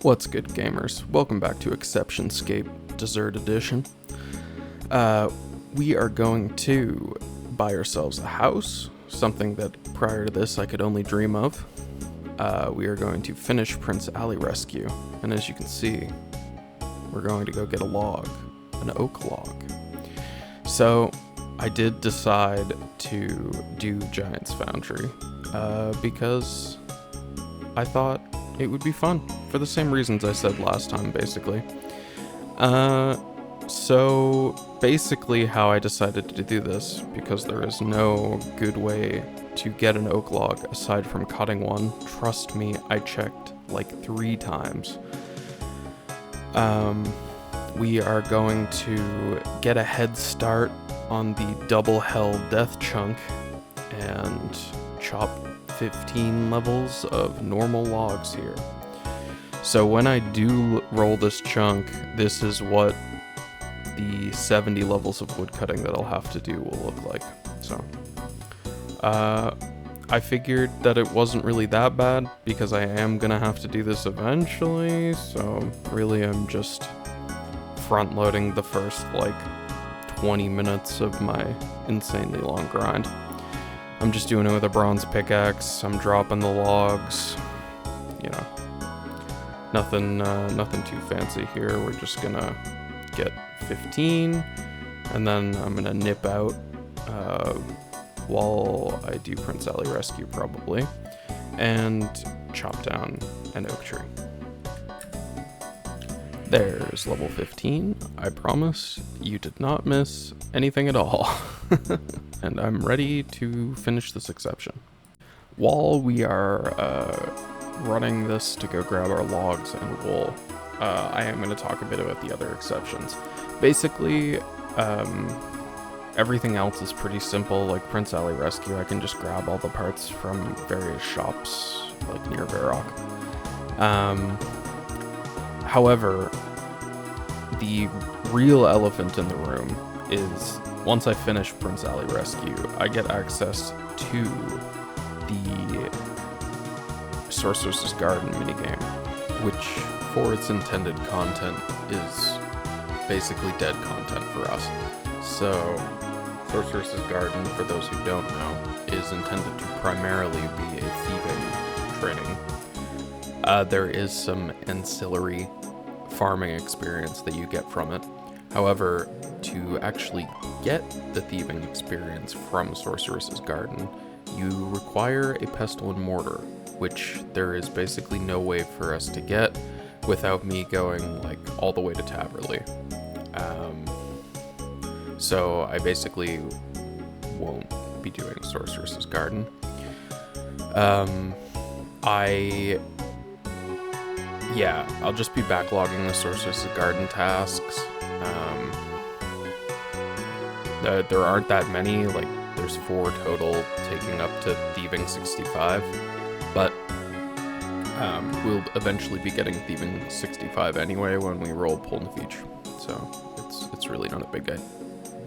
What's good, gamers? Welcome back to Exceptionscape Dessert Edition. We are going to buy ourselves a house, something that prior to this I could only dream of. We are going to finish Prince Alley Rescue, and as you can see, we're going to go get a log, an oak log. So, I did decide to do Giant's Foundry, because I thought it would be fun, for the same reasons I said last time, basically. So basically how I decided to do this, because there is no good way to get an oak log aside from cutting one. Trust me, I checked like 3 times. We are going to get a head start on the double hell death chunk and chop 15 levels of normal logs here. So when I do roll this chunk, this is what the 70 levels of woodcutting that I'll have to do will look like. So I figured that it wasn't really that bad because I am gonna have to do this eventually, so really I'm just front loading the first like 20 minutes of my insanely long grind. I'm just doing it with a bronze pickaxe. I'm dropping the logs, you know, nothing too fancy here. We're just gonna get 15, and then I'm gonna nip out while I do Prince Alley Rescue probably, and chop down an oak tree. There's level 15. I promise you did not miss anything at all. And I'm ready to finish this exception. While we are running this to go grab our logs and wool, I am going to talk a bit about the other exceptions. Basically, everything else is pretty simple. Like Prince Alley Rescue, I can just grab all the parts from various shops, like near Varrock. However, the real elephant in the room is once I finish Prince Alley Rescue, I get access to the Sorceress's Garden minigame, which for its intended content is basically dead content for us. So, Sorceress's Garden, for those who don't know, is intended to primarily be a thieving training. There is some ancillary farming experience that you get from it. However, to actually get the thieving experience from Sorceress's Garden, you require a pestle and mortar, which there is basically no way for us to get without me going like all the way to Taverley. So I basically won't be doing Sorceress's Garden. I'll just be backlogging the Sorceress's Garden tasks. There aren't that many, like there's 4 total, taking up to Thieving 65, but we'll eventually be getting Thieving 65 anyway when we roll Polnavich, so it's really not a big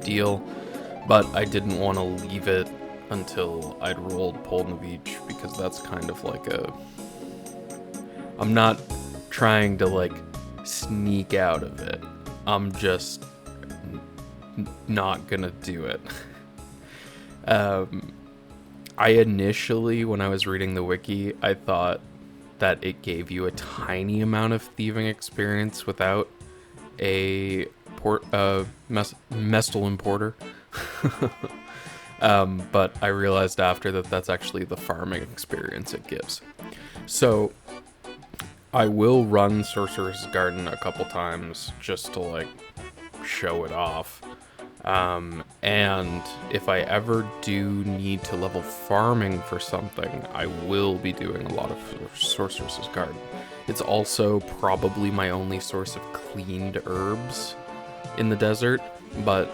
deal, but I didn't want to leave it until I'd rolled Polnavich, because that's kind of like I'm not trying to like sneak out of it, I'm just not gonna do it. I initially, when I was reading the wiki, I thought that it gave you a tiny amount of thieving experience without a Mestal Importer. But I realized after that that's actually the farming experience it gives. So I will run Sorcerer's Garden a couple times just to like show it off. And if I ever do need to level farming for something, I will be doing a lot of Sorceress's Garden. It's also probably my only source of cleaned herbs in the desert, but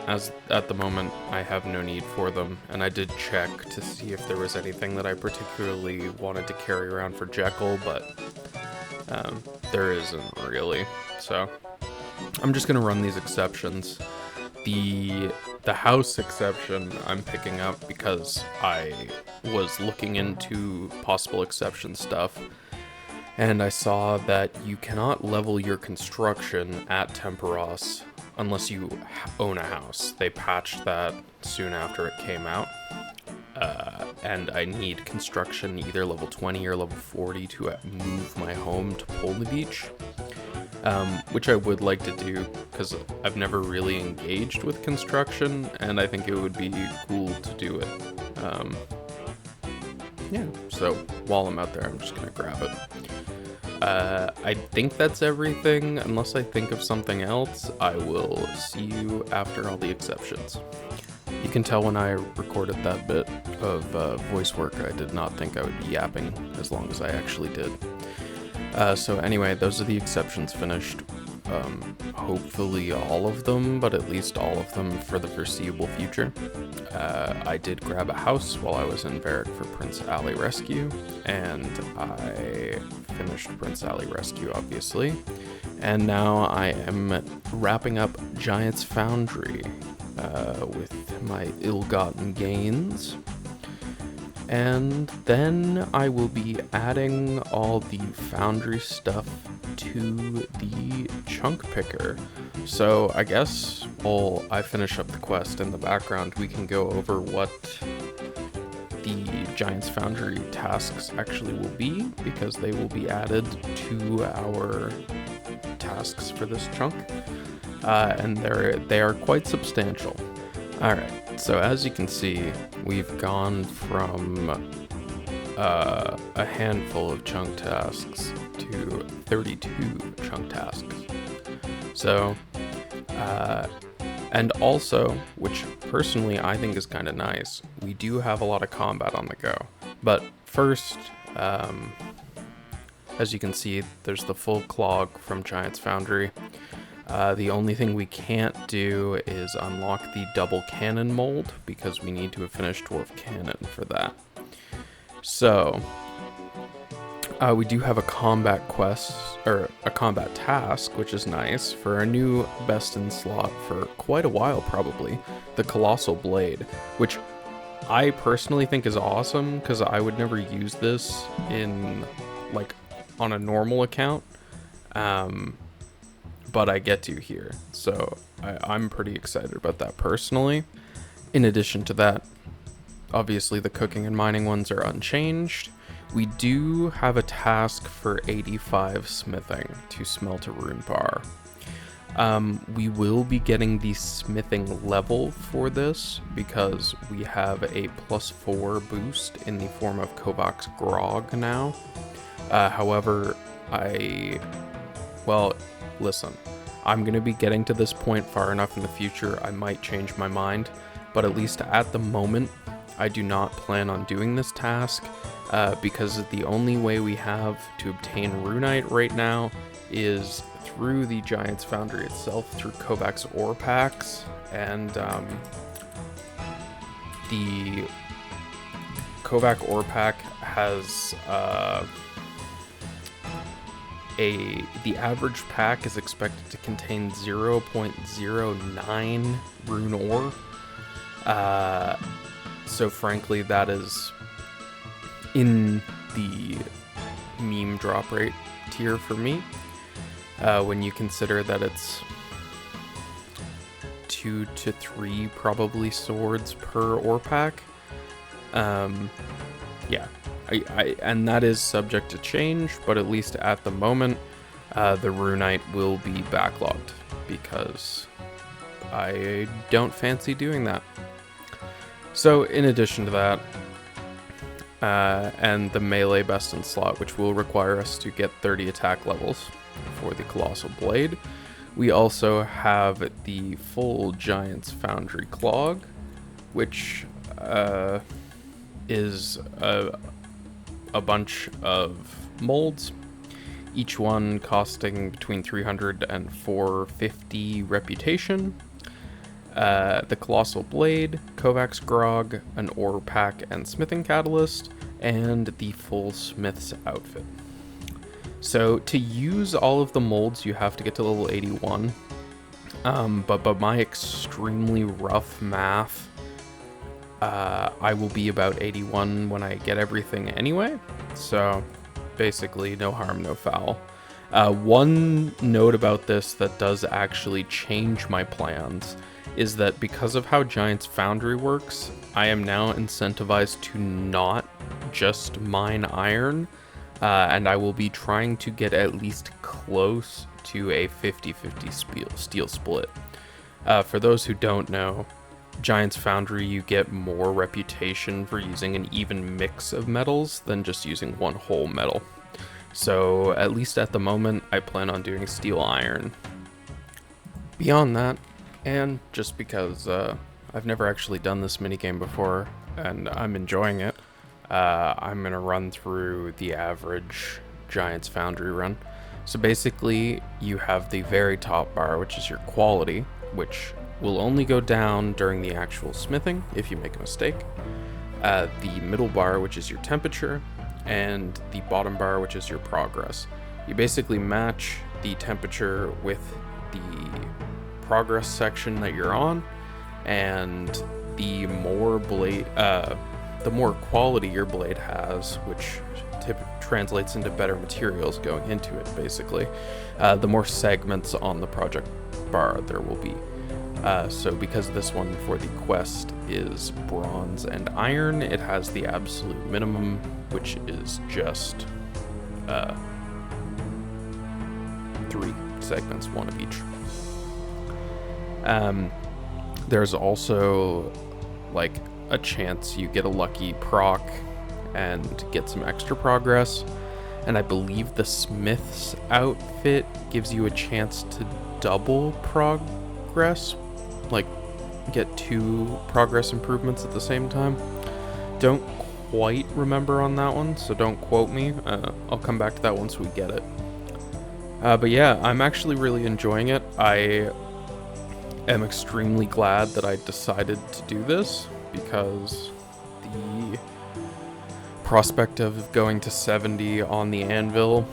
as at the moment I have no need for them, and I did check to see if there was anything that I particularly wanted to carry around for Jekyll, but there isn't really, so I'm just gonna run these exceptions. The house exception I'm picking up because I was looking into possible exception stuff, and I saw that you cannot level your construction at Temperos unless you own a house. They patched that soon after it came out. And I need construction either level 20 or level 40 to move my home to Polny Beach, which I would like to do because I've never really engaged with construction, and I think it would be cool to do it. Yeah, so while I'm out there, I'm just gonna grab it. I think that's everything. Unless I think of something else, I will see you after all the exceptions. You can tell when I recorded that bit of voice work, I did not think I would be yapping as long as I actually did. So anyway, those are the exceptions finished. Hopefully all of them, but at least all of them for the foreseeable future. I did grab a house while I was in Varric for Prince Ali Rescue, and I finished Prince Ali Rescue, obviously. And now I am wrapping up Giant's Foundry with my ill-gotten gains. And then I will be adding all the Foundry stuff to the chunk picker. So I guess while I finish up the quest in the background, we can go over what the Giant's Foundry tasks actually will be, because they will be added to our tasks for this chunk. And they are quite substantial. Alright, so as you can see, we've gone from a handful of chunk tasks to 32 chunk tasks. So, and also, which personally I think is kind of nice, we do have a lot of combat on the go. But first, as you can see, there's the full clog from Giant's Foundry. The only thing we can't do is unlock the double cannon mold, because we need to have finished Dwarf Cannon for that. So, we do have a combat quest, or a combat task, which is nice, for a new best in slot for quite a while probably, the Colossal Blade, which I personally think is awesome, because I would never use this in, like, on a normal account. But I get to here, so I'm pretty excited about that personally. In addition to that, obviously the cooking and mining ones are unchanged. We do have a task for 85 smithing to smelt a rune bar. We will be getting the smithing level for this because we have a +4 boost in the form of Kovacs Grog now. However, listen, I'm going to be getting to this point far enough in the future, I might change my mind, but at least at the moment, I do not plan on doing this task, because the only way we have to obtain Runite right now is through the Giant's Foundry itself, through Kovacs ore packs, and the Kovac ore pack has the average pack is expected to contain 0.09 rune ore. So frankly, that is in the meme drop rate tier for me. When you consider that it's 2 to 3 probably swords per ore pack. Yeah. And that is subject to change, but at least at the moment, the Runite will be backlogged, because I don't fancy doing that. So in addition to that, and the melee best in slot, which will require us to get 30 attack levels for the Colossal Blade, we also have the full Giant's Foundry Clog, which is a bunch of molds, each one costing between 300 and 450 reputation. The Colossal Blade, Kovacs Grog, an ore pack and smithing catalyst, and the full smith's outfit. So to use all of the molds, you have to get to level 81. But by my extremely rough math, I will be about 81 when I get everything anyway. So basically no harm, no foul. One note about this that does actually change my plans is that because of how Giant's Foundry works, I am now incentivized to not just mine iron, and I will be trying to get at least close to a 50-50 steel split. For those who don't know, Giant's Foundry, you get more reputation for using an even mix of metals than just using one whole metal. So, at least at the moment, I plan on doing steel iron. Beyond that, and just because I've never actually done this minigame before, and I'm enjoying it, I'm going to run through the average Giant's Foundry run. So basically, you have the very top bar, which is your quality, which will only go down during the actual smithing if you make a mistake. The middle bar, which is your temperature, and the bottom bar, which is your progress. You basically match the temperature with the progress section that you're on, and the more quality your blade has, which translates into better materials going into it, basically, the more segments on the project bar there will be. So because this one for the quest is bronze and iron, it has the absolute minimum, which is just 3 segments, 1 of each. There's also like a chance you get a lucky proc and get some extra progress, and I believe the smith's outfit gives you a chance to double progress, like get 2 progress improvements at the same time. Don't quite remember on that one, so don't quote me. I'll come back to that once we get it. But yeah, I'm actually really enjoying it. I am extremely glad that I decided to do this, because the prospect of going to 70 on the anvil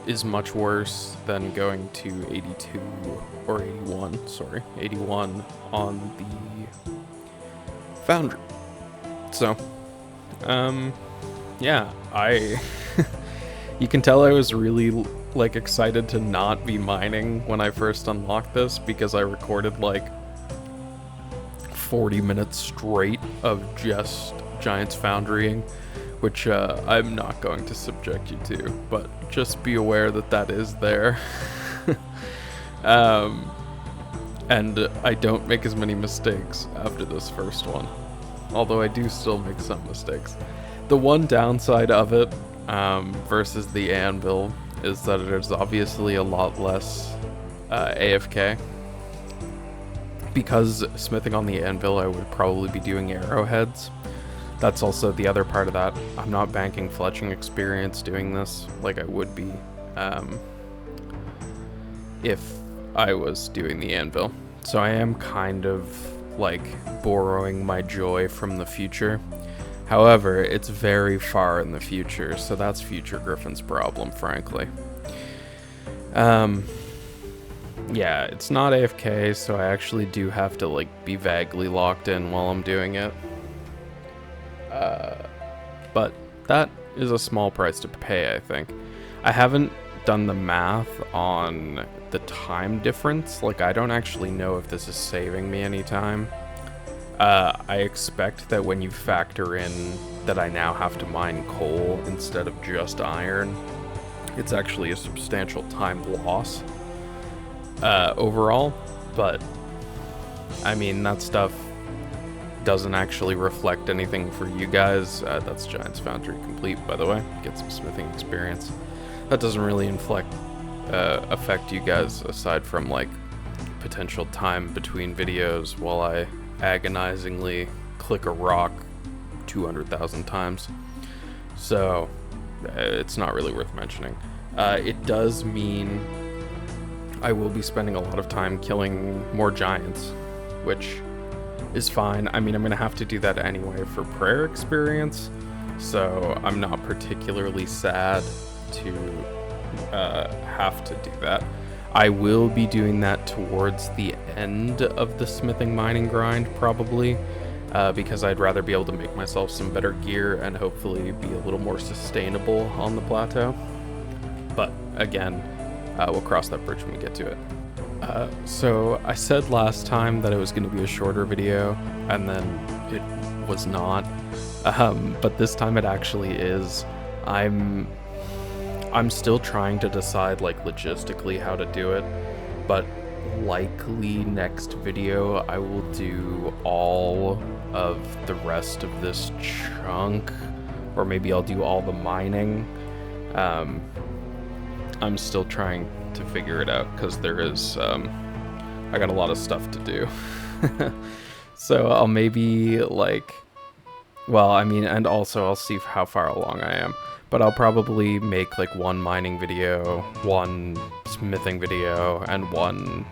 is much worse than going to 82 or 81 on the foundry. So, yeah, you can tell I was really excited to not be mining when I first unlocked this, because I recorded 40 minutes straight of just Giant's Foundrying, which I'm not going to subject you to, but just be aware that that is there. And I don't make as many mistakes after this first one, although I do still make some mistakes. The one downside of it versus the anvil is that it is obviously a lot less AFK. Because smithing on the anvil, I would probably be doing arrowheads. That's also the other part of that. I'm not banking fletching experience doing this like I would be if I was doing the anvil. So I am kind of borrowing my joy from the future. However, it's very far in the future, so that's future Griffin's problem, frankly. Yeah, it's not AFK, so I actually do have to be vaguely locked in while I'm doing it. But that is a small price to pay, I think. I haven't done the math on the time difference. I don't actually know if this is saving me any time. I expect that when you factor in that I now have to mine coal instead of just iron, it's actually a substantial time loss overall. But I mean, that stuff doesn't actually reflect anything for you guys. That's Giant's Foundry complete, by the way. Get some smithing experience. That doesn't really affect you guys, aside from potential time between videos while I agonizingly click a rock 200,000 times. So it's not really worth mentioning. It does mean I will be spending a lot of time killing more giants, which is fine. I mean, I'm gonna have to do that anyway for prayer experience, so I'm not particularly sad to have to do that. I will be doing that towards the end of the smithing mining grind, probably, because I'd rather be able to make myself some better gear and hopefully be a little more sustainable on the plateau. But again, we'll cross that bridge when we get to it. So I said last time that it was going to be a shorter video, and then it was not. But this time it actually is. I'm still trying to decide, like, logistically how to do it, but likely next video I will do all of the rest of this chunk, or maybe I'll do all the mining. I'm still trying to figure it out because there is I got a lot of stuff to do. So I'll maybe, like, well, I mean, and also I'll see how far along I am, but I'll probably make like one mining video, one smithing video, and one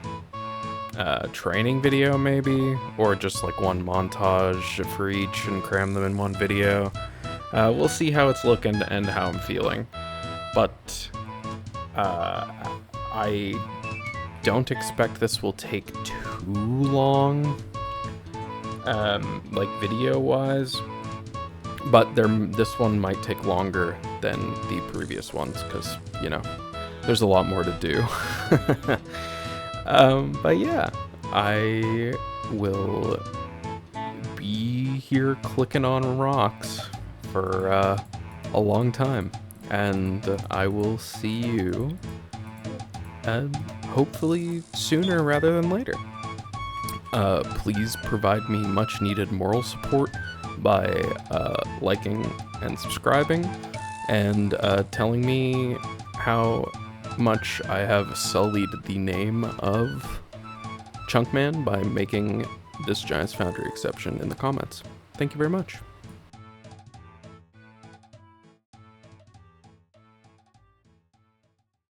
training video maybe, or just like one montage for each and cram them in one video. We'll see how it's looking and how I'm feeling, but I don't expect this will take too long, like video-wise, but this one might take longer than the previous ones, because, you know, there's a lot more to do. But yeah, I will be here clicking on rocks for a long time, and I will see you hopefully sooner rather than later. Please provide me much needed moral support by liking and subscribing, and telling me how much I have sullied the name of Chunkman by making this Giants Foundry exception in the comments. Thank you very much.